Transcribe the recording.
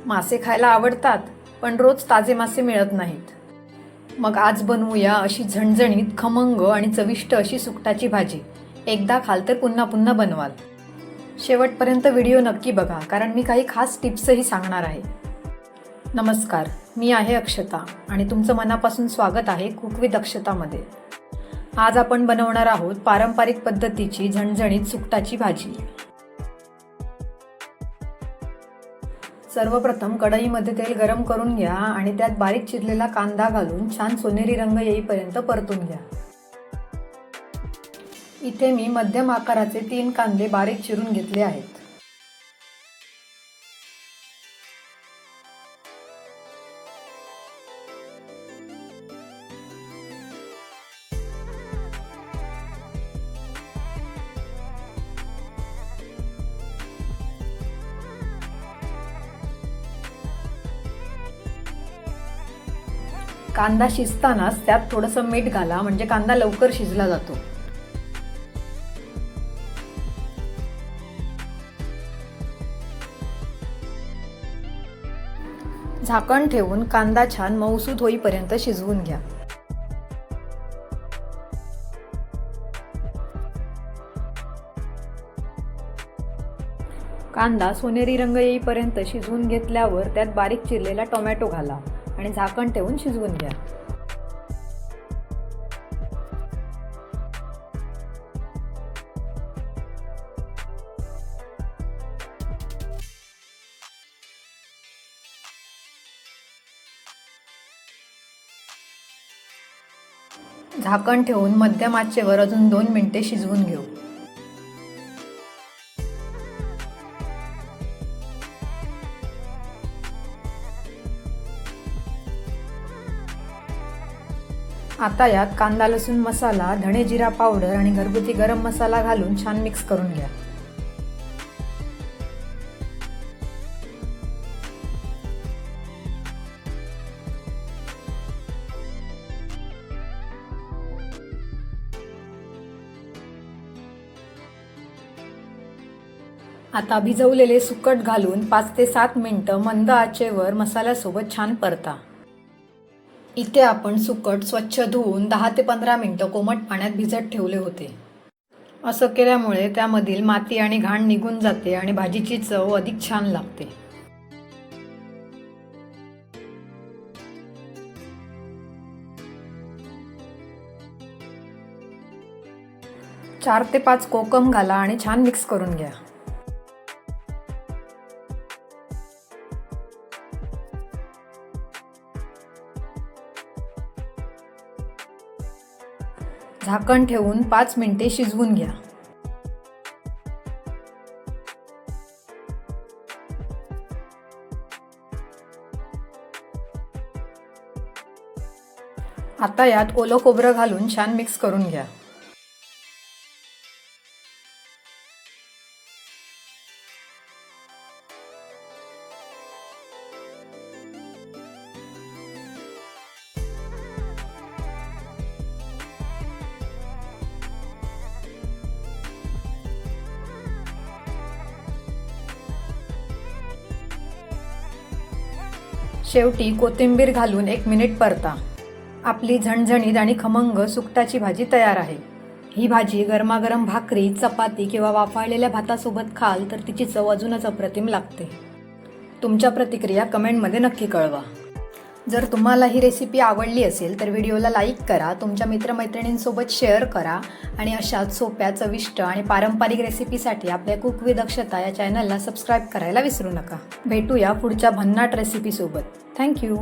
मासे खायला आवडतात, पण रोज ताजे मासे मिळत नाहीत. मग आज बनवूया अशी झणझणीत, खमंग आणि चविष्ट अशी सुकटाची भाजी. एकदा खाल तर पुन्हा पुन्हा बनवाल. शेवटपर्यंत व्हिडिओ नक्की बघा, कारण मी काही खास टिप्सही सांगणार आहे. नमस्कार, मी आहे अक्षता आणि तुमचं मनापासून स्वागत आहे कुक विथ अक्षतामध्ये. आज आपण बनवणार आहोत पारंपरिक पद्धतीची झणझणीत सुकटाची भाजी. सर्वप्रथम कढईमध्ये तेल गरम करून घ्या आणि त्यात बारीक चिरलेला कांदा घालून छान सोनेरी रंग येईपर्यंत परतून घ्या. इथे मी मध्यम आकाराचे 3 कांदे बारीक चिरून घेतले आहेत. कांदा शिजतानाच त्यात थोडंसं मीठ घाला, म्हणजे कांदा लवकर शिजला जातो. झाकण ठेवून कांदा छान मऊसूत होईपर्यंत शिजवून घ्या. कांदा सोनेरी रंग येईपर्यंत शिजवून घेतल्यावर त्यात बारीक चिरलेला टोमॅटो घाला आणि झाकण ठेवून शिजवून घ्या. झाकण ठेवून मध्यम आचेवर अजून 2 मिनिटे शिजवून घेऊ. आता यात कांदा लसूण मसाला, धणे जिरा पावडर आणि घरगुती गरम मसाला घालून छान मिक्स करून घ्या. आता भिजवलेले सुकट घालून 5 ते 7 मिनिटं मंद आचेवर मसाल्यासोबत छान परता. इथे आपण सुकट स्वच्छ धुवून 10 ते 15 मिनिटं कोमट पाण्यात भिजत ठेवले होते. असं केल्यामुळे त्यामधील माती आणि घाण निघून जाते आणि भाजीची चव अधिक छान लागते. चार ते 5 कोकम घाला आणि छान मिक्स करून घ्या. झाकण ठेवून 5 मिनिटे शिजवून घ्या. आता यात ओलं खोबरं घालून छान मिक्स करून घ्या. शेवटी कोथिंबीर घालून 1 मिनिट परता. आपली झणझणीत आणि खमंग सुकटाची भाजी तयार आहे. ही भाजी गरमागरम भाकरी, चपाती किंवा वाफाळलेल्या भातासोबत खाल तर तिची चव अजूनच अप्रतिम लागते. तुमच्या प्रतिक्रिया कमेंटमध्ये नक्की कळवा. जर तुम्हाला ही रेसिपी आवडली असेल तर व्हिडिओला लाईक करा, तुमच्या मित्रमैत्रिणींसोबत शेअर करा आणि अशाच सोप्या, चविष्ट आणि पारंपरिक रेसिपीसाठी आपल्या कुक विथ अक्षता या चॅनलला सबस्क्राईब करायला विसरू नका. भेटूया पुढच्या भन्नाट रेसिपीसोबत. थँक्यू.